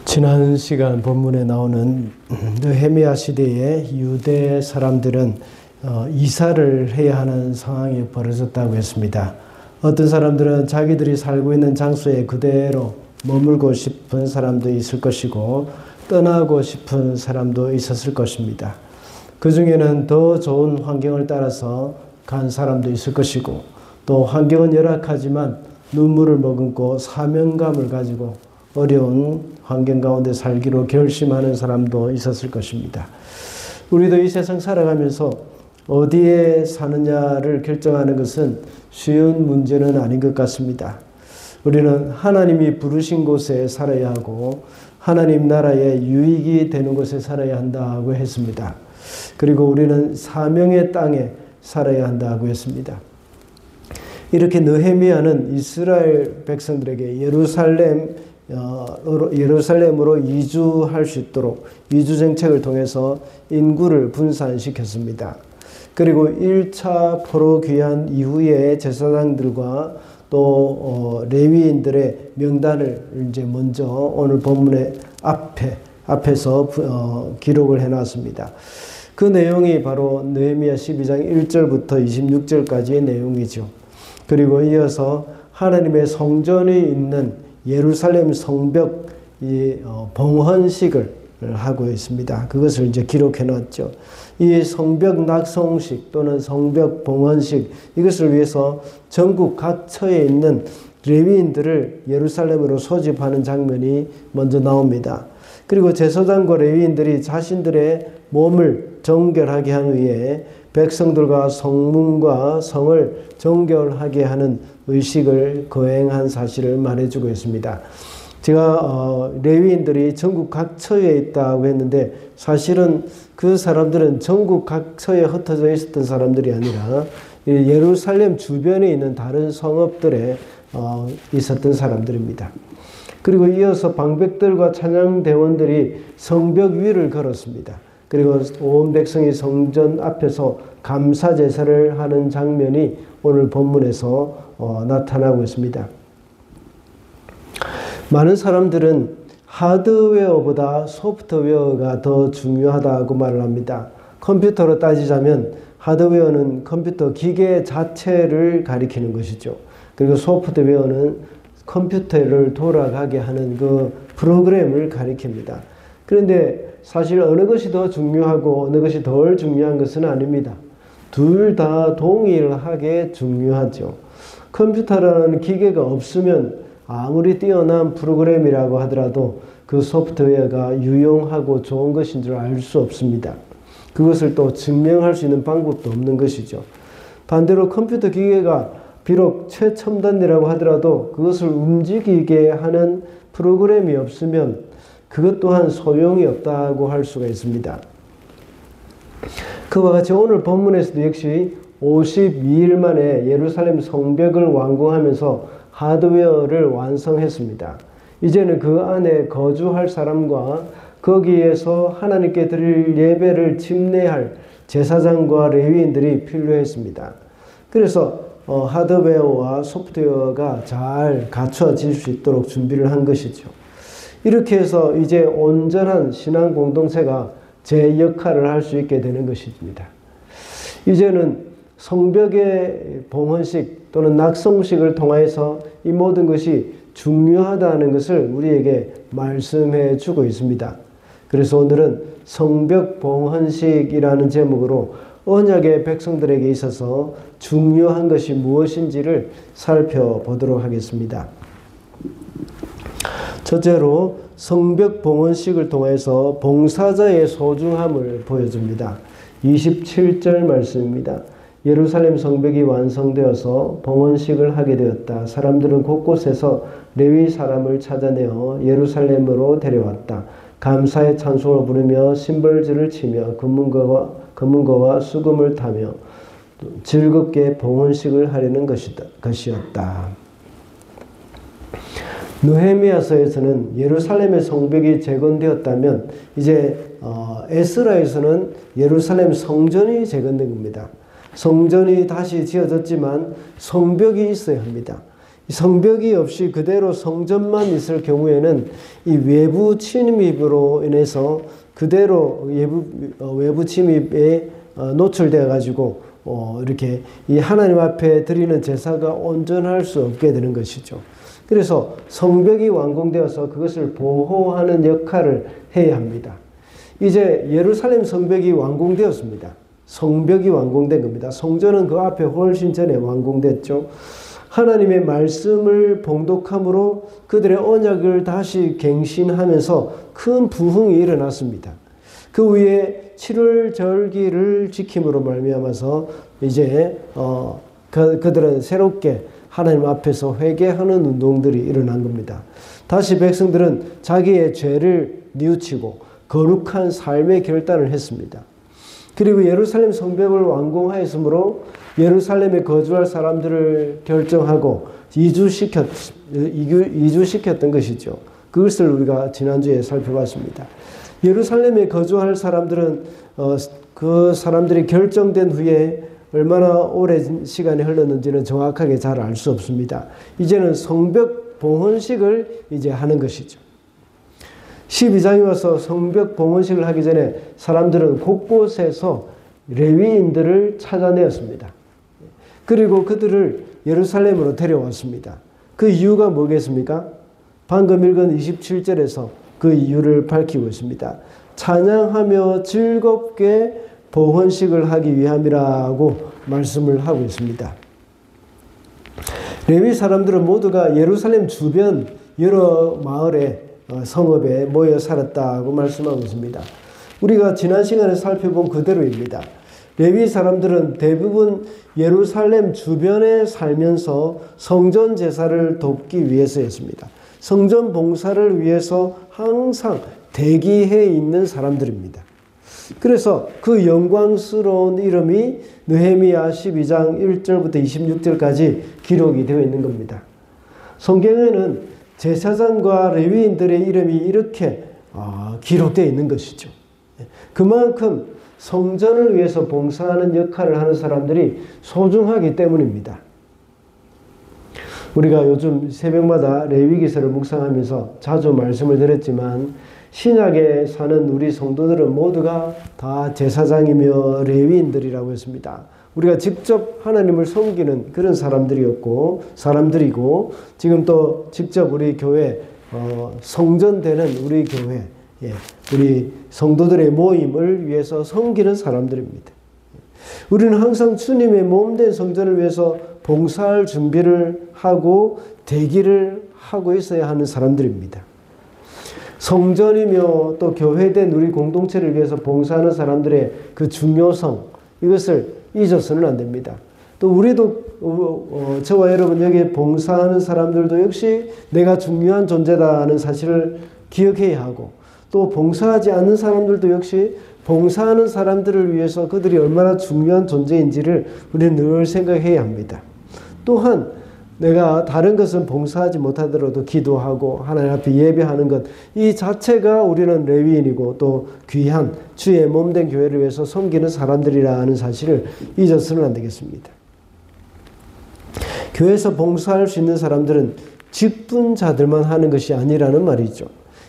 지난 시간 본문에 나오는 느헤미야 시대의 유대 사람들은 이사를 해야 하는 상황이 벌어졌다고 했습니다. 어떤 사람들은 자기들이 살고 있는 장소에 그대로 머물고 싶은 사람도 있을 것이고 떠나고 싶은 사람도 있었을 것입니다. 그 중에는 더 좋은 환경을 따라서 간 사람도 있을 것이고 또 환경은 열악하지만 눈물을 머금고 사명감을 가지고 어려운 환경 가운데 살기로 결심하는 사람도 있었을 것입니다. 우리도 이 세상 살아가면서 어디에 사느냐를 결정하는 것은 쉬운 문제는 아닌 것 같습니다. 우리는 하나님이 부르신 곳에 살아야 하고 하나님 나라의 유익이 되는 곳에 살아야 한다고 했습니다. 그리고 우리는 사명의 땅에 살아야 한다고 했습니다. 이렇게 느헤미야는 이스라엘 백성들에게 예루살렘으로 이주할 수 있도록 이주 정책을 통해서 인구를 분산시켰습니다. 그리고 1차 포로 귀환 이후에 제사장들과 또 레위인들의 명단을 이제 먼저 오늘 본문의 앞에서 기록을 해놨습니다. 그 내용이 바로 느헤미야 12장 1절부터 26절까지의 내용이죠. 그리고 이어서 하나님의 성전이 있는 예루살렘 성벽 봉헌식을 하고 있습니다. 그것을 이제 기록해 놨죠. 이 성벽 낙성식 또는 성벽 봉헌식 이것을 위해서 전국 각처에 있는 레위인들을 예루살렘으로 소집하는 장면이 먼저 나옵니다. 그리고 제사장과 레위인들이 자신들의 몸을 정결하게 한 후에 백성들과 성문과 성을 정결하게 하는 의식을 거행한 사실을 말해주고 있습니다. 제가 레위인들이 전국 각처에 있다고 했는데 사실은 그 사람들은 전국 각처에 흩어져 있었던 사람들이 아니라 예루살렘 주변에 있는 다른 성읍들에 있었던 사람들입니다. 그리고 이어서 방백들과 찬양대원들이 성벽 위를 걸었습니다. 그리고 온 백성이 성전 앞에서 감사 제사를 하는 장면이 오늘 본문에서 나타나고 있습니다. 많은 사람들은 하드웨어보다 소프트웨어가 더 중요하다고 말을 합니다. 컴퓨터로 따지자면 하드웨어는 컴퓨터 기계 자체를 가리키는 것이죠. 그리고 소프트웨어는 컴퓨터를 돌아가게 하는 그 프로그램을 가리킵니다. 그런데 사실 어느 것이 더 중요하고 어느 것이 덜 중요한 것은 아닙니다. 둘 다 동일하게 중요하죠. 컴퓨터라는 기계가 없으면 아무리 뛰어난 프로그램이라고 하더라도 그 소프트웨어가 유용하고 좋은 것인 줄 알 수 없습니다. 그것을 또 증명할 수 있는 방법도 없는 것이죠. 반대로 컴퓨터 기계가 비록 최첨단이라고 하더라도 그것을 움직이게 하는 프로그램이 없으면 그것 또한 소용이 없다고 할 수가 있습니다. 그와 같이 오늘 본문에서도 역시 52일 만에 예루살렘 성벽을 완공하면서 하드웨어를 완성했습니다. 이제는 그 안에 거주할 사람과 거기에서 하나님께 드릴 예배를 집례할 제사장과 레위인들이 필요했습니다. 그래서 하드웨어와 소프트웨어가 잘 갖춰질 수 있도록 준비를 한 것이죠. 이렇게 해서 이제 온전한 신앙 공동체가 제 역할을 할 수 있게 되는 것입니다. 이제는 성벽의 봉헌식 또는 낙성식을 통해서 이 모든 것이 중요하다는 것을 우리에게 말씀해 주고 있습니다. 그래서 오늘은 성벽 봉헌식이라는 제목으로 언약의 백성들에게 있어서 중요한 것이 무엇인지를 살펴보도록 하겠습니다. 첫째로 성벽 봉헌식을 통해서 봉사자의 소중함을 보여줍니다. 27절 말씀입니다. 예루살렘 성벽이 완성되어서 봉헌식을 하게 되었다. 사람들은 곳곳에서 레위 사람을 찾아내어 예루살렘으로 데려왔다. 감사의 찬송을 부르며 심벌질을 치며 금문거와 수금을 타며 즐겁게 봉헌식을 하려는 것이었다. 느헤미야서에서는 예루살렘의 성벽이 재건되었다면 이제 에스라에서는 예루살렘 성전이 재건된 겁니다. 성전이 다시 지어졌지만 성벽이 있어야 합니다. 성벽이 없이 그대로 성전만 있을 경우에는 이 외부 침입으로 인해서 그대로 외부 침입에 노출되어 가지고 이렇게 이 하나님 앞에 드리는 제사가 온전할 수 없게 되는 것이죠. 그래서 성벽이 완공되어서 그것을 보호하는 역할을 해야 합니다. 이제 예루살렘 성벽이 완공되었습니다. 성벽이 완공된 겁니다. 성전은 그 앞에 훨씬 전에 완공됐죠. 하나님의 말씀을 봉독함으로 그들의 언약을 다시 갱신하면서 큰 부흥이 일어났습니다. 그 위에 7월 절기를 지킴으로 말미암아서 이제 그들은 새롭게 하나님 앞에서 회개하는 운동들이 일어난 겁니다. 다시 백성들은 자기의 죄를 뉘우치고 거룩한 삶의 결단을 했습니다. 그리고 예루살렘 성벽을 완공하였으므로 예루살렘에 거주할 사람들을 결정하고 이주시켰던 것이죠. 그것을 우리가 지난주에 살펴봤습니다. 예루살렘에 거주할 사람들은 그 사람들이 결정된 후에 얼마나 오랜 시간이 흘렀는지는 정확하게 잘 알 수 없습니다. 이제는 성벽 봉헌식을 이제 하는 것이죠. 12장에 와서 성벽 봉헌식을 하기 전에 사람들은 곳곳에서 레위인들을 찾아내었습니다. 그리고 그들을 예루살렘으로 데려왔습니다. 그 이유가 뭐겠습니까? 방금 읽은 27절에서 그 이유를 밝히고 있습니다. 찬양하며 즐겁게 봉헌식을 하기 위함이라고 말씀을 하고 있습니다. 레위 사람들은 모두가 예루살렘 주변 여러 마을에 성읍에 모여 살았다고 말씀하고 있습니다. 우리가 지난 시간에 살펴본 그대로입니다. 레위 사람들은 대부분 예루살렘 주변에 살면서 성전 제사를 돕기 위해서였습니다. 성전 봉사를 위해서 항상 대기해 있는 사람들입니다. 그래서 그 영광스러운 이름이 느헤미야 12장 1절부터 26절까지 기록이 되어 있는 겁니다. 성경에는 제사장과 레위인들의 이름이 이렇게 기록되어 있는 것이죠. 그만큼 성전을 위해서 봉사하는 역할을 하는 사람들이 소중하기 때문입니다. 우리가 요즘 새벽마다 레위기서를 묵상하면서 자주 말씀을 드렸지만 신약에 사는 우리 성도들은 모두가 다 제사장이며 레위인들이라고 했습니다. 우리가 직접 하나님을 섬기는 그런 사람들이고 지금 또 직접 우리 교회 성전되는 우리 교회 우리 성도들의 모임을 위해서 섬기는 사람들입니다. 우리는 항상 주님의 몸된 성전을 위해서 봉사할 준비를 하고 대기를 하고 있어야 하는 사람들입니다. 성전이며 또 교회된 우리 공동체를 위해서 봉사하는 사람들의 그 중요성, 이것을 잊어서는 안 됩니다. 또 우리도 저와 여러분 여기 봉사하는 사람들도 역시 내가 중요한 존재다는 사실을 기억해야 하고, 또 봉사하지 않는 사람들도 역시 봉사하는 사람들을 위해서 그들이 얼마나 중요한 존재인지를 우리는 늘 생각해야 합니다. 또한 내가 다른 것은 봉사하지 못하더라도 기도하고 하나님 앞에 예배하는 것, 이 자체가 우리는 레위인이고 또 귀한 주의 몸된 교회를 위해서 섬기는 사람들이라는 사실을 잊어서는 안 되겠습니다. 교회에서 봉사할 수 있는 사람들은 직분자들만 하는 것이 아니라는 말이죠.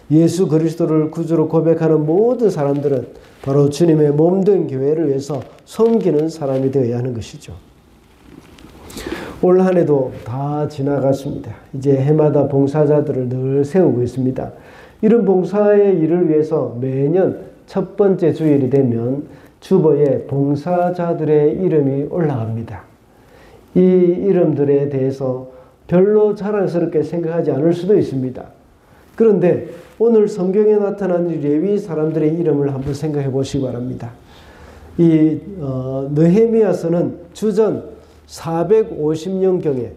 예수 그리스도를 구주로 고백하는 모든 사람들은 바로 주님의 몸된 교회를 위해서 섬기는 사람이 되어야 하는 것이죠. 올 한 해도 다 지나갔습니다. 이제 해마다 봉사자들을 늘 세우고 있습니다. 이런 봉사의 일을 위해서 매년 첫 번째 주일이 되면 주보에 봉사자들의 이름이 올라갑니다. 이 이름들에 대해서 별로 자랑스럽게 생각하지 않을 수도 있습니다. 그런데 오늘 성경에 나타난 레위 사람들의 이름을 한번 생각해 보시기 바랍니다. 이 느헤미야서는 주전 450년경에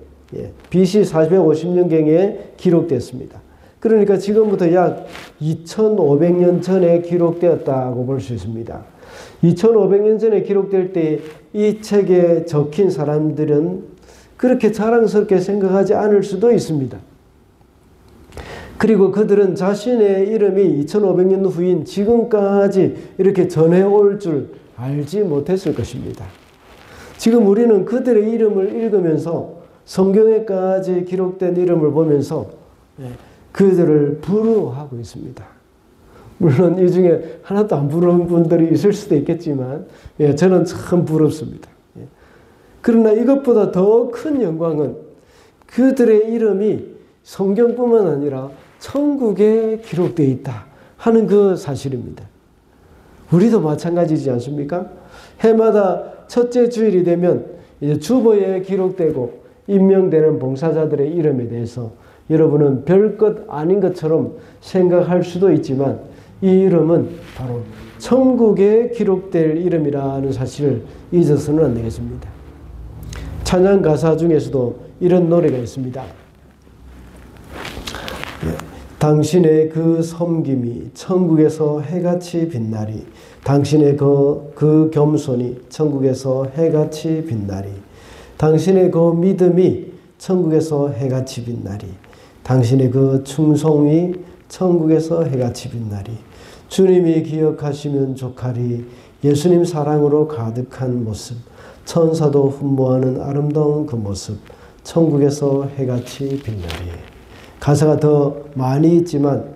BC 450년경에 기록됐습니다. 그러니까 지금부터 약 2500년 전에 기록되었다고 볼 수 있습니다. 2500년 전에 기록될 때 이 책에 적힌 사람들은 그렇게 자랑스럽게 생각하지 않을 수도 있습니다. 그리고 그들은 자신의 이름이 2500년 후인 지금까지 이렇게 전해올 줄 알지 못했을 것입니다. 지금 우리는 그들의 이름을 읽으면서 성경에까지 기록된 이름을 보면서 그들을 부러워하고 있습니다. 물론 이 중에 하나도 안 부러운 분들이 있을 수도 있겠지만 저는 참 부럽습니다. 그러나 이것보다 더 큰 영광은 그들의 이름이 성경뿐만 아니라 천국에 기록되어 있다 하는 그 사실입니다. 우리도 마찬가지지 않습니까? 해마다 첫째 주일이 되면 이제 주보에 기록되고 임명되는 봉사자들의 이름에 대해서 여러분은 별것 아닌 것처럼 생각할 수도 있지만 이 이름은 바로 천국에 기록될 이름이라는 사실을 잊어서는 안 되겠습니다. 찬양 가사 중에서도 이런 노래가 있습니다. 당신의 그 섬김이 천국에서 해같이 빛나리. 당신의 그 겸손이 천국에서 해같이 빛나리. 당신의 그 믿음이 천국에서 해같이 빛나리. 당신의 그 충성이 천국에서 해같이 빛나리. 주님이 기억하시면 좋하리. 예수님 사랑으로 가득한 모습, 천사도 흠모하는 아름다운 그 모습, 천국에서 해같이 빛나리. 가사가 더 많이 있지만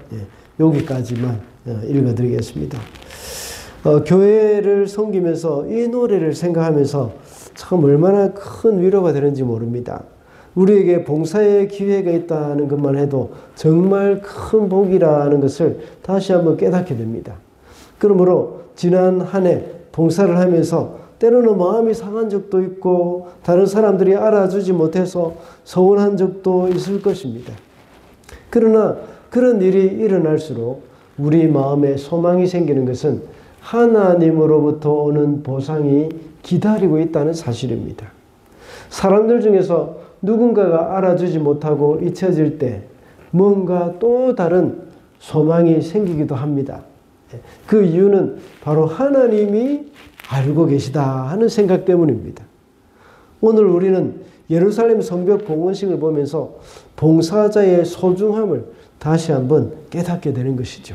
여기까지만 읽어드리겠습니다. 교회를 섬기면서 이 노래를 생각하면서 참 얼마나 큰 위로가 되는지 모릅니다. 우리에게 봉사의 기회가 있다는 것만 해도 정말 큰 복이라는 것을 다시 한번 깨닫게 됩니다. 그러므로 지난 한 해 봉사를 하면서 때로는 마음이 상한 적도 있고 다른 사람들이 알아주지 못해서 서운한 적도 있을 것입니다. 그러나 그런 일이 일어날수록 우리 마음에 소망이 생기는 것은 하나님으로부터 오는 보상이 기다리고 있다는 사실입니다. 사람들 중에서 누군가가 알아주지 못하고 잊혀질 때 뭔가 또 다른 소망이 생기기도 합니다. 그 이유는 바로 하나님이 알고 계시다 하는 생각 때문입니다. 오늘 우리는 예루살렘 성벽 봉헌식을 보면서 봉사자의 소중함을 다시 한번 깨닫게 되는 것이죠.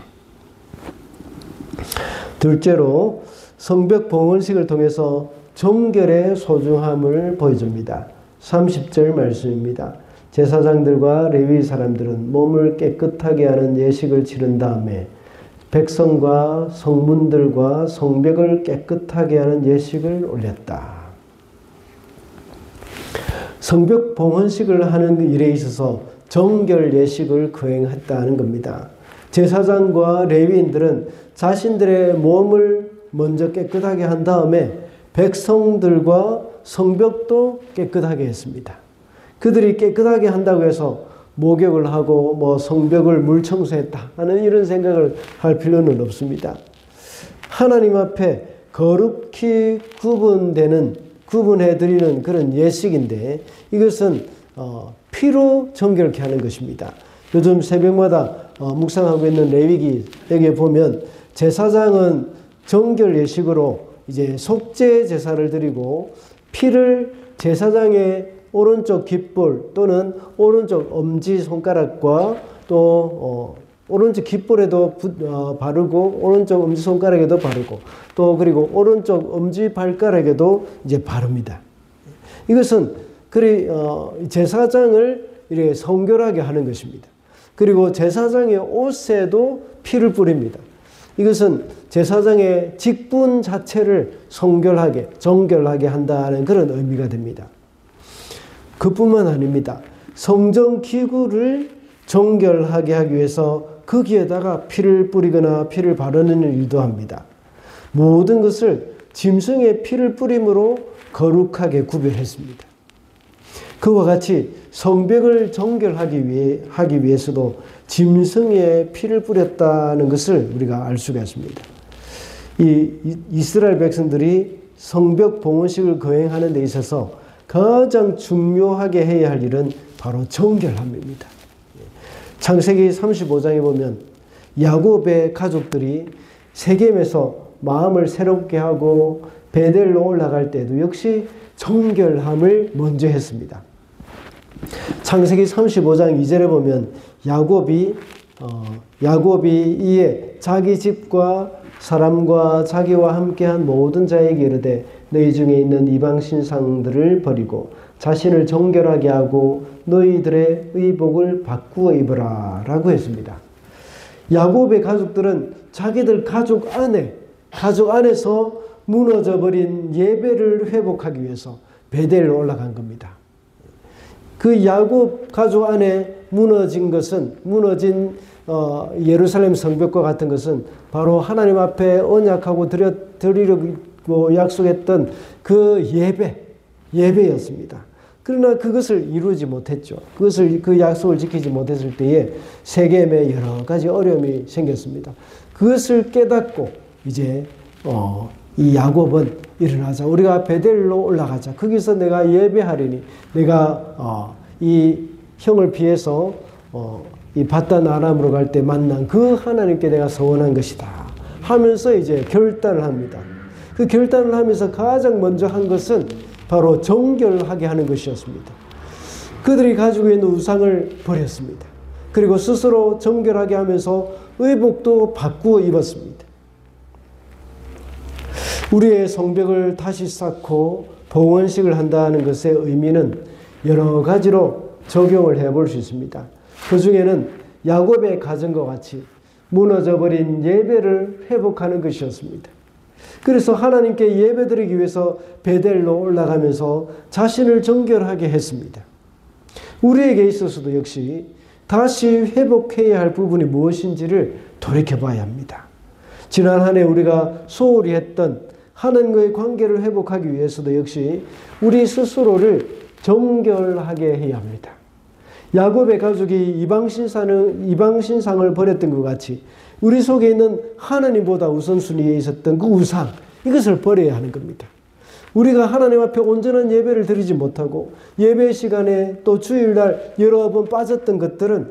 둘째로 성벽 봉헌식을 통해서 정결의 소중함을 보여줍니다. 30절 말씀입니다. 제사장들과 레위 사람들은 몸을 깨끗하게 하는 예식을 치른 다음에 백성과 성문들과 성벽을 깨끗하게 하는 예식을 올렸다. 성벽 봉헌식을 하는 일에 있어서 정결 예식을 거행했다는 겁니다. 제사장과 레위인들은 자신들의 몸을 먼저 깨끗하게 한 다음에 백성들과 성벽도 깨끗하게 했습니다. 그들이 깨끗하게 한다고 해서 목욕을 하고 성벽을 물 청소했다 하는 이런 생각을 할 필요는 없습니다. 하나님 앞에 거룩히 구분해드리는 그런 예식인데 이것은 피로 정결케 하는 것입니다. 요즘 새벽마다 묵상하고 있는 레위기에 보면 제사장은 정결 예식으로 이제 속죄 제사를 드리고 피를 제사장의 오른쪽 깃볼 또는 오른쪽 엄지 손가락과 또 오른쪽 깃볼에도 바르고 오른쪽 엄지 손가락에도 바르고 또 그리고 오른쪽 엄지 발가락에도 이제 바릅니다. 이것은 제사장을 이렇게 성결하게 하는 것입니다. 그리고 제사장의 옷에도 피를 뿌립니다. 이것은 제사장의 직분 자체를 정결하게 한다는 그런 의미가 됩니다. 그뿐만 아닙니다. 성전 기구를 정결하게 하기 위해서 거기에다가 피를 뿌리거나 피를 바르는 일도 합니다. 모든 것을 짐승의 피를 뿌림으로 거룩하게 구별했습니다. 그와 같이 성벽을 정결하기 위해서도 짐승의 피를 뿌렸다는 것을 우리가 알 수가 있습니다. 이 이스라엘 백성들이 성벽 봉헌식을 거행하는 데 있어서 가장 중요하게 해야 할 일은 바로 정결함입니다. 창세기 35장에 보면 야곱의 가족들이 세겜에서 마음을 새롭게 하고 베델로 올라갈 때도 역시 정결함을 먼저 했습니다. 창세기 35장 2절에 보면 야곱이 이에 자기 집과 사람과 자기와 함께한 모든 자에게 이르되 너희 중에 있는 이방 신상들을 버리고 자신을 정결하게 하고 너희들의 의복을 바꾸어 입으라 라고 했습니다. 야곱의 가족들은 자기들 가족 안에서 무너져버린 예배를 회복하기 위해서 베델로 올라간 겁니다. 그 야곱 가족 안에 무너진 예루살렘 성벽과 같은 것은 바로 하나님 앞에 언약하고 드리려고 약속했던 그 예배였습니다. 그러나 그것을 이루지 못했죠. 그 약속을 지키지 못했을 때에 세겜에 여러 가지 어려움이 생겼습니다. 그것을 깨닫고 이제 이 야곱은 일어나자, 우리가 베델로 올라가자. 거기서 내가 예배하리니 내가 이 형을 피해서 이 바단 아람으로 갈 때 만난 그 하나님께 내가 서원한 것이다 하면서 이제 결단을 합니다. 그 결단을 하면서 가장 먼저 한 것은 바로 정결하게 하는 것이었습니다. 그들이 가지고 있는 우상을 버렸습니다. 그리고 스스로 정결하게 하면서 의복도 바꾸어 입었습니다. 우리의 성벽을 다시 쌓고 봉헌식을 한다는 것의 의미는 여러 가지로 적용을 해볼 수 있습니다. 그 중에는 야곱의 가정과 같이 무너져버린 예배를 회복하는 것이었습니다. 그래서 하나님께 예배드리기 위해서 베델로 올라가면서 자신을 정결하게 했습니다. 우리에게 있어서도 역시 다시 회복해야 할 부분이 무엇인지를 돌이켜봐야 합니다. 지난 한 해 우리가 소홀히 했던 하나님과의 관계를 회복하기 위해서도 역시 우리 스스로를 정결하게 해야 합니다. 야곱의 가족이 이방신상을 버렸던 것 같이 우리 속에 있는 하나님보다 우선순위에 있었던 그 우상, 이것을 버려야 하는 겁니다. 우리가 하나님 앞에 온전한 예배를 드리지 못하고 예배 시간에 또 주일날 여러 번 빠졌던 것들은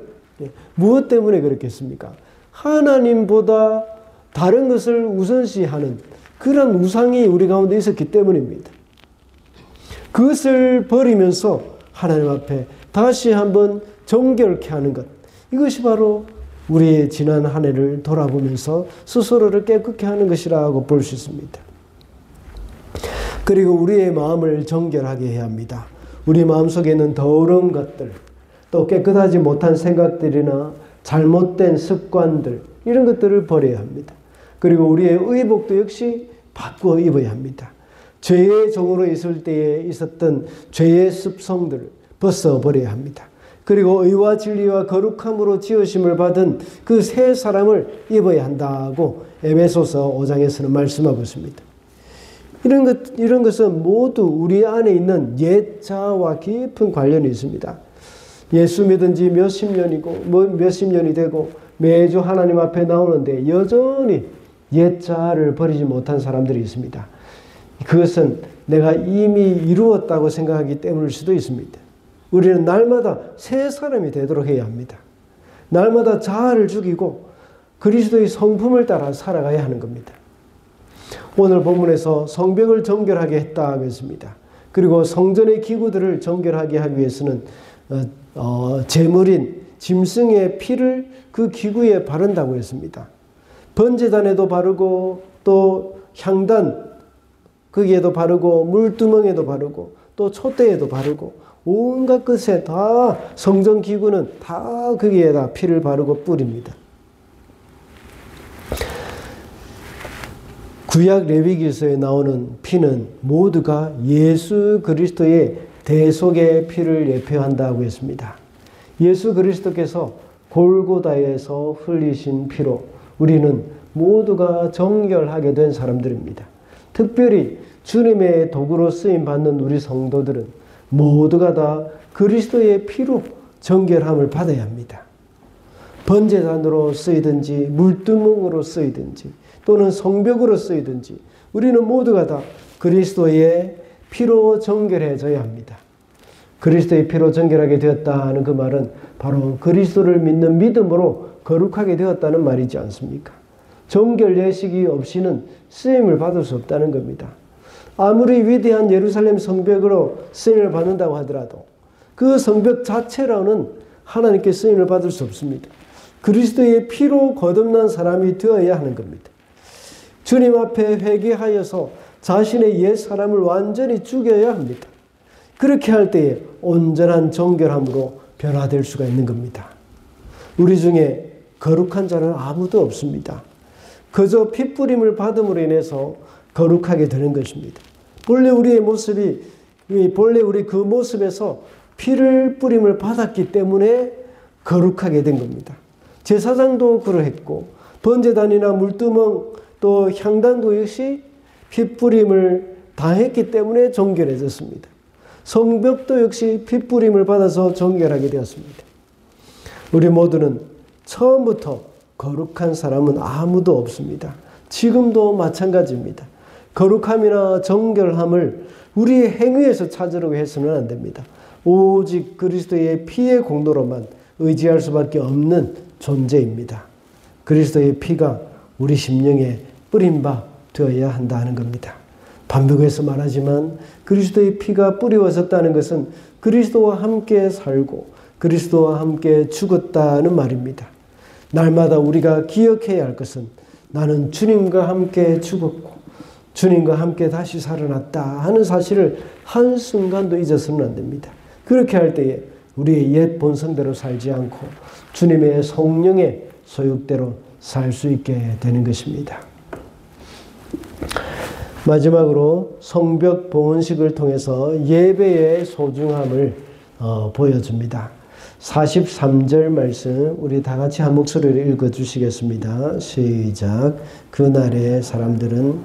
무엇 때문에 그렇겠습니까? 하나님보다 다른 것을 우선시하는 그런 우상이 우리 가운데 있었기 때문입니다. 그것을 버리면서 하나님 앞에 다시 한번 정결케 하는 것, 이것이 바로 우리의 지난 한 해를 돌아보면서 스스로를 깨끗게 하는 것이라고 볼 수 있습니다. 그리고 우리의 마음을 정결하게 해야 합니다. 우리 마음속에 있는 더러운 것들, 또 깨끗하지 못한 생각들이나 잘못된 습관들, 이런 것들을 버려야 합니다. 그리고 우리의 의복도 역시 바꾸어 입어야 합니다. 죄의 종으로 있을 때에 있었던 죄의 습성들을 벗어버려야 합니다. 그리고 의와 진리와 거룩함으로 지으심을 받은 그 새 사람을 입어야 한다고 에베소서 5장에서는 말씀하고 있습니다. 이런 것은 모두 우리 안에 있는 옛 자아와 깊은 관련이 있습니다. 예수 믿은 지 몇십 년이 되고 매주 하나님 앞에 나오는데 여전히 옛 자아를 버리지 못한 사람들이 있습니다. 그것은 내가 이미 이루었다고 생각하기 때문일 수도 있습니다. 우리는 날마다 새 사람이 되도록 해야 합니다. 날마다 자아를 죽이고 그리스도의 성품을 따라 살아가야 하는 겁니다. 오늘 본문에서 성벽을 정결하게 했다고 했습니다. 그리고 성전의 기구들을 정결하게 하기 위해서는 제물인 짐승의 피를 그 기구에 바른다고 했습니다. 번제단에도 바르고 또 향단 거기에도 바르고 물두멍에도 바르고 또 촛대에도 바르고 온갖 것에 다 성전 기구는 다 거기에다 피를 바르고 뿌립니다. 구약 레위기서에 나오는 피는 모두가 예수 그리스도의 대속의 피를 예표한다고 했습니다. 예수 그리스도께서 골고다에서 흘리신 피로 우리는 모두가 정결하게 된 사람들입니다. 특별히 주님의 도구로 쓰임받는 우리 성도들은 모두가 다 그리스도의 피로 정결함을 받아야 합니다. 번제단으로 쓰이든지 물두멍으로 쓰이든지 또는 성벽으로 쓰이든지 우리는 모두가 다 그리스도의 피로 정결해져야 합니다. 그리스도의 피로 정결하게 되었다는 그 말은 바로 그리스도를 믿는 믿음으로 거룩하게 되었다는 말이지 않습니까? 정결 예식이 없이는 쓰임을 받을 수 없다는 겁니다. 아무리 위대한 예루살렘 성벽으로 쓰임을 받는다고 하더라도 그 성벽 자체로는 하나님께 쓰임을 받을 수 없습니다. 그리스도의 피로 거듭난 사람이 되어야 하는 겁니다. 주님 앞에 회개하여서 자신의 옛 사람을 완전히 죽여야 합니다. 그렇게 할 때에 온전한 정결함으로 변화될 수가 있는 겁니다. 우리 중에 거룩한 자는 아무도 없습니다. 그저 핏부림을 받음으로 인해서 거룩하게 되는 것입니다. 본래 우리의 모습이, 본래 우리 그 모습에서 피를 뿌림을 받았기 때문에 거룩하게 된 겁니다. 제사장도 그러했고, 번제단이나 물두멍 또 향단도 역시 핏부림을 당했기 때문에 정결해졌습니다. 성벽도 역시 핏부림을 받아서 정결하게 되었습니다. 우리 모두는 처음부터 거룩한 사람은 아무도 없습니다. 지금도 마찬가지입니다. 거룩함이나 정결함을 우리의 행위에서 찾으려고 해서는 안 됩니다. 오직 그리스도의 피의 공로로만 의지할 수밖에 없는 존재입니다. 그리스도의 피가 우리 심령에 뿌린 바 되어야 한다는 겁니다. 반복해서 말하지만 그리스도의 피가 뿌려졌다는 것은 그리스도와 함께 살고 그리스도와 함께 죽었다는 말입니다. 날마다 우리가 기억해야 할 것은 나는 주님과 함께 죽었고 주님과 함께 다시 살아났다 하는 사실을 한순간도 잊어서는 안 됩니다. 그렇게 할 때에 우리의 옛 본성대로 살지 않고 주님의 성령의 소욕대로 살 수 있게 되는 것입니다. 마지막으로 성벽 봉헌식을 통해서 예배의 소중함을 보여줍니다. 43절 말씀 우리 다 같이 한 목소리로 읽어주시겠습니다. 시작. 그날의 사람들은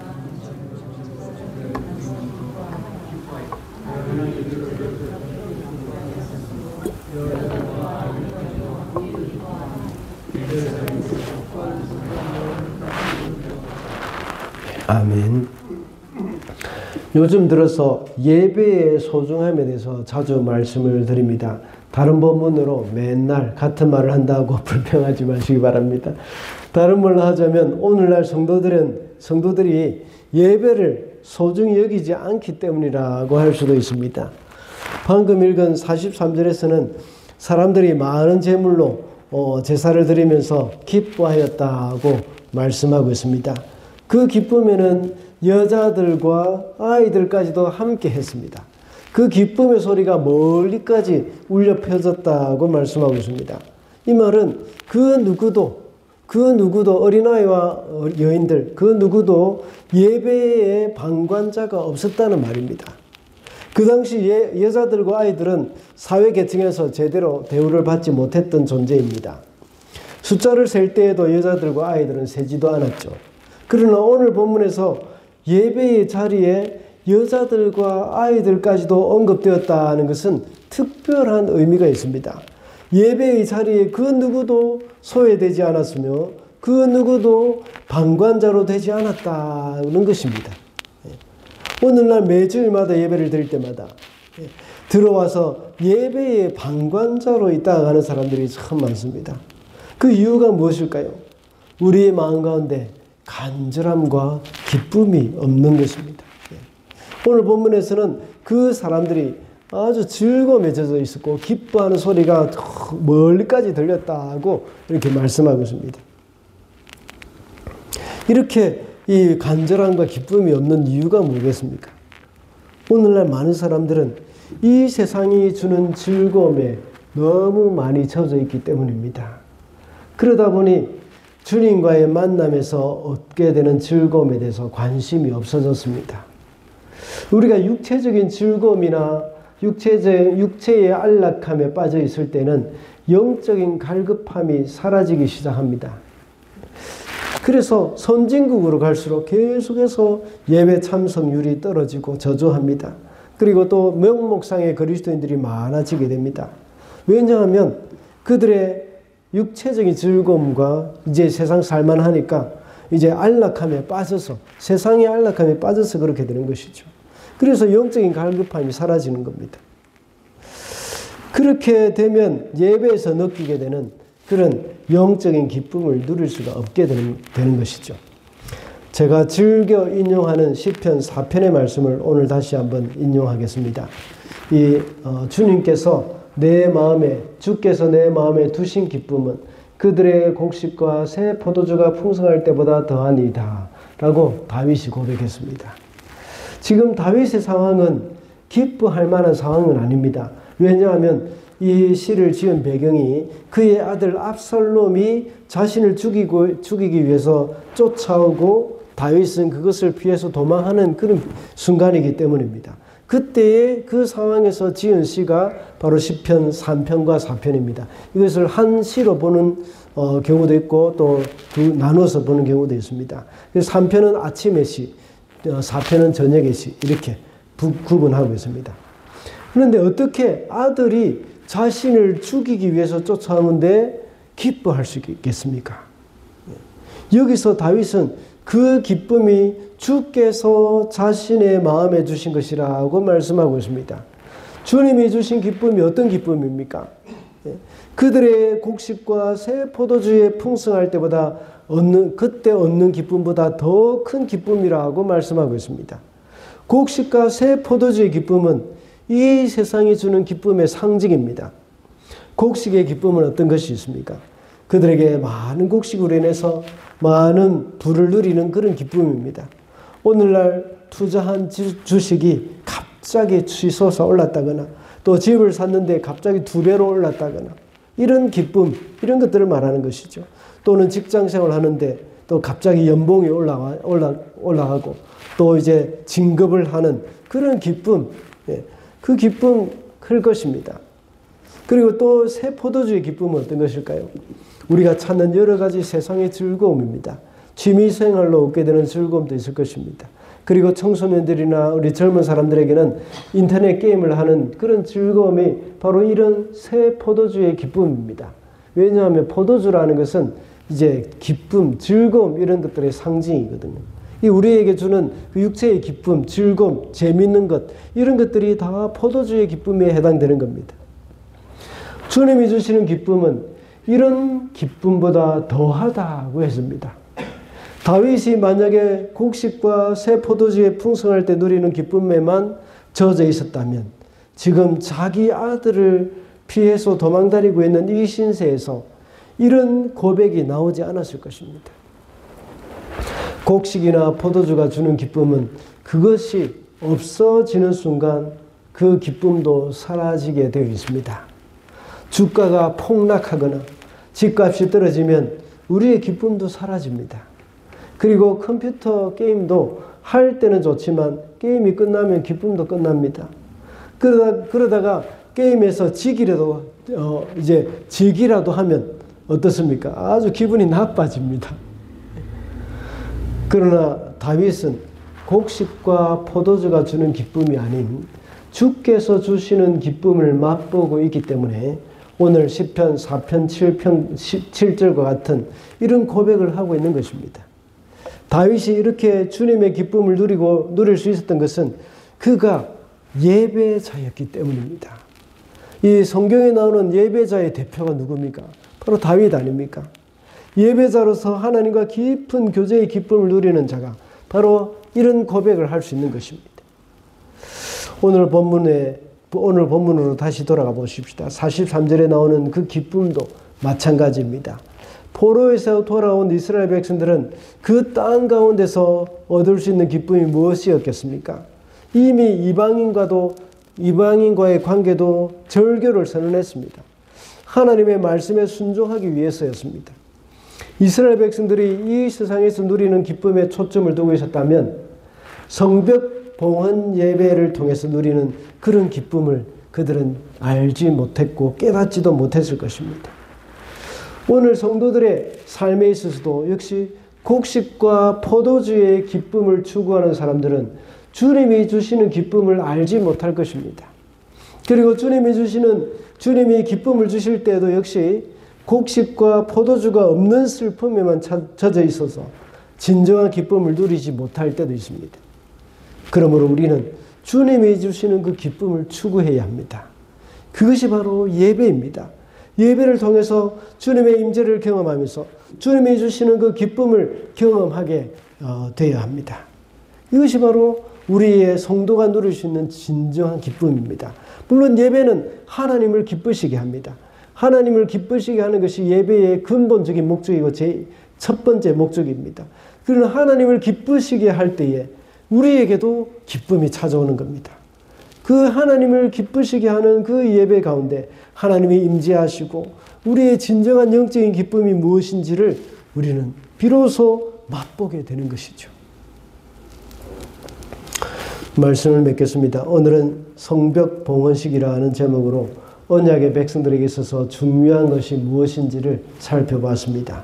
아멘. 요즘 들어서 예배의 소중함에 대해서 자주 말씀을 드립니다. 다른 본문으로 맨날 같은 말을 한다고 불평하지 마시기 바랍니다. 다른 말로 하자면 오늘날 성도들이 예배를 소중히 여기지 않기 때문이라고 할 수도 있습니다. 방금 읽은 43절에서는 사람들이 많은 제물로 제사를 드리면서 기뻐하였다고 말씀하고 있습니다. 그 기쁨에는 여자들과 아이들까지도 함께 했습니다. 그 기쁨의 소리가 멀리까지 울려 퍼졌다고 말씀하고 있습니다. 이 말은 그 누구도 어린아이와 여인들 그 누구도 예배의 방관자가 없었다는 말입니다. 그 당시 여자들과 아이들은 사회 계층에서 제대로 대우를 받지 못했던 존재입니다. 숫자를 셀 때에도 여자들과 아이들은 세지도 않았죠. 그러나 오늘 본문에서 예배의 자리에 여자들과 아이들까지도 언급되었다는 것은 특별한 의미가 있습니다. 예배의 자리에 그 누구도 소외되지 않았으며 그 누구도 방관자로 되지 않았다는 것입니다. 오늘날 매주일마다 예배를 드릴 때마다 들어와서 예배의 방관자로 있다가 가는 사람들이 참 많습니다. 그 이유가 무엇일까요? 우리의 마음 가운데 간절함과 기쁨이 없는 것입니다. 오늘 본문에서는 그 사람들이 아주 즐거움에 젖어 있었고 기뻐하는 소리가 멀리까지 들렸다고 이렇게 말씀하고 있습니다. 이렇게 이 간절함과 기쁨이 없는 이유가 뭐겠습니까? 오늘날 많은 사람들은 이 세상이 주는 즐거움에 너무 많이 젖어 있기 때문입니다. 그러다 보니 주님과의 만남에서 얻게 되는 즐거움에 대해서 관심이 없어졌습니다. 우리가 육체적인 즐거움이나 육체의 안락함에 빠져 있을 때는 영적인 갈급함이 사라지기 시작합니다. 그래서 선진국으로 갈수록 계속해서 예배 참석률이 떨어지고 저조합니다. 그리고 또 명목상의 그리스도인들이 많아지게 됩니다. 왜냐하면 그들의 육체적인 즐거움과 이제 세상 살만하니까 이제 안락함에 빠져서 세상의 안락함에 빠져서 그렇게 되는 것이죠. 그래서 영적인 갈급함이 사라지는 겁니다. 그렇게 되면 예배에서 느끼게 되는 그런 영적인 기쁨을 누릴 수가 없게 되는 것이죠. 제가 즐겨 인용하는 시편 4편의 말씀을 오늘 다시 한번 인용하겠습니다. 주님께서 주께서 내 마음에 두신 기쁨은 그들의 곡식과 새 포도주가 풍성할 때보다 더하니이다 라고 다윗이 고백했습니다. 지금 다윗의 상황은 기뻐할 만한 상황은 아닙니다. 왜냐하면 이 시를 지은 배경이 그의 아들 압살롬이 자신을 죽이기 위해서 쫓아오고 다윗은 그것을 피해서 도망하는 그런 순간이기 때문입니다. 그때의 그 상황에서 지은 시가 바로 시편 3편과 4편입니다. 이것을 한 시로 보는 경우도 있고 또 나눠서 보는 경우도 있습니다. 그래서 3편은 아침의 시, 4편은 저녁의 시 이렇게 구분하고 있습니다. 그런데 어떻게 아들이 자신을 죽이기 위해서 쫓아오는데 기뻐할 수 있겠습니까? 여기서 다윗은 그 기쁨이 주께서 자신의 마음에 주신 것이라고 말씀하고 있습니다. 주님이 주신 기쁨이 어떤 기쁨입니까? 그들의 곡식과 새 포도주에 풍성할 때보다 그때 얻는 기쁨보다 더 큰 기쁨이라고 말씀하고 있습니다. 곡식과 새 포도주의 기쁨은 이 세상이 주는 기쁨의 상징입니다. 곡식의 기쁨은 어떤 것이 있습니까? 그들에게 많은 곡식으로 인해서 많은 부를 누리는 그런 기쁨입니다. 오늘날 투자한 주식이 갑자기 치솟아 올랐다거나 또 집을 샀는데 갑자기 2배로 올랐다거나 이런 기쁨, 이런 것들을 말하는 것이죠. 또는 직장 생활을 하는데 또 갑자기 연봉이 올라가고 또 이제 진급을 하는 그런 기쁨, 그 기쁨 클 것입니다. 그리고 또 새 포도주의 기쁨은 어떤 것일까요? 우리가 찾는 여러 가지 세상의 즐거움입니다. 취미생활로 얻게 되는 즐거움도 있을 것입니다. 그리고 청소년들이나 우리 젊은 사람들에게는 인터넷 게임을 하는 그런 즐거움이 바로 이런 새 포도주의 기쁨입니다. 왜냐하면 포도주라는 것은 이제 기쁨, 즐거움 이런 것들의 상징이거든요. 이 우리에게 주는 그 육체의 기쁨, 즐거움, 재미있는 것 이런 것들이 다 포도주의 기쁨에 해당되는 겁니다. 주님이 주시는 기쁨은 이런 기쁨보다 더하다고 했습니다. 다윗이 만약에 곡식과 새 포도주에 풍성할 때 누리는 기쁨에만 젖어 있었다면 지금 자기 아들을 피해서 도망다니고 있는 이 신세에서 이런 고백이 나오지 않았을 것입니다. 곡식이나 포도주가 주는 기쁨은 그것이 없어지는 순간 그 기쁨도 사라지게 되어 있습니다. 주가가 폭락하거나 집값이 떨어지면 우리의 기쁨도 사라집니다. 그리고 컴퓨터 게임도 할 때는 좋지만 게임이 끝나면 기쁨도 끝납니다. 그러다가 게임에서 지기라도 하면 어떻습니까? 아주 기분이 나빠집니다. 그러나 다윗은 곡식과 포도주가 주는 기쁨이 아닌 주께서 주시는 기쁨을 맛보고 있기 때문에 오늘 시편 4편 7절과 같은 이런 고백을 하고 있는 것입니다. 다윗이 이렇게 주님의 기쁨을 누릴 수 있었던 것은 그가 예배자였기 때문입니다. 이 성경에 나오는 예배자의 대표가 누굽니까? 바로 다윗 아닙니까? 예배자로서 하나님과 깊은 교제의 기쁨을 누리는 자가 바로 이런 고백을 할 수 있는 것입니다. 오늘 본문으로 다시 돌아가 보십시다. 43절에 나오는 그 기쁨도 마찬가지입니다. 포로에서 돌아온 이스라엘 백성들은 그 땅 가운데서 얻을 수 있는 기쁨이 무엇이었겠습니까? 이미 이방인과의 관계도 절교를 선언했습니다. 하나님의 말씀에 순종하기 위해서였습니다. 이스라엘 백성들이 이 세상에서 누리는 기쁨에 초점을 두고 있었다면 성벽 봉헌 예배를 통해서 누리는 그런 기쁨을 그들은 알지 못했고 깨닫지도 못했을 것입니다. 오늘 성도들의 삶에 있어서도 역시 곡식과 포도주의 기쁨을 추구하는 사람들은 주님이 주시는 기쁨을 알지 못할 것입니다. 그리고 주님이 기쁨을 주실 때도 역시 곡식과 포도주가 없는 슬픔에만 젖어 있어서 진정한 기쁨을 누리지 못할 때도 있습니다. 그러므로 우리는 주님이 주시는 그 기쁨을 추구해야 합니다. 그것이 바로 예배입니다. 예배를 통해서 주님의 임재를 경험하면서 주님이 주시는 그 기쁨을 경험하게 되어야 합니다. 이것이 바로 우리의 성도가 누릴 수 있는 진정한 기쁨입니다. 물론 예배는 하나님을 기쁘시게 합니다. 하나님을 기쁘시게 하는 것이 예배의 근본적인 목적이고 첫 번째 목적입니다. 그러나 하나님을 기쁘시게 할 때에 우리에게도 기쁨이 찾아오는 겁니다. 그 하나님을 기쁘시게 하는 그 예배 가운데 하나님이 임재하시고 우리의 진정한 영적인 기쁨이 무엇인지를 우리는 비로소 맛보게 되는 것이죠. 말씀을 맺겠습니다. 오늘은 성벽 봉헌식이라는 제목으로 언약의 백성들에게 있어서 중요한 것이 무엇인지를 살펴봤습니다.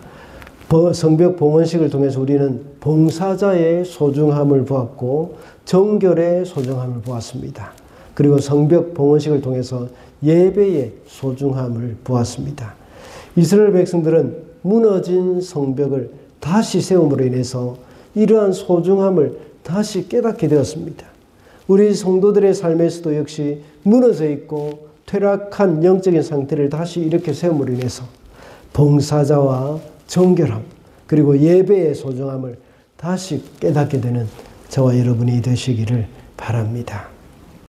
성벽 봉헌식을 통해서 우리는 봉사자의 소중함을 보았고 정결의 소중함을 보았습니다. 그리고 성벽 봉헌식을 통해서 예배의 소중함을 보았습니다. 이스라엘 백성들은 무너진 성벽을 다시 세움으로 인해서 이러한 소중함을 다시 깨닫게 되었습니다. 우리 성도들의 삶에서도 역시 무너져 있고 퇴락한 영적인 상태를 다시 이렇게 세움으로 인해서 봉사자와 정결함 그리고 예배의 소중함을 다시 깨닫게 되는 저와 여러분이 되시기를 바랍니다.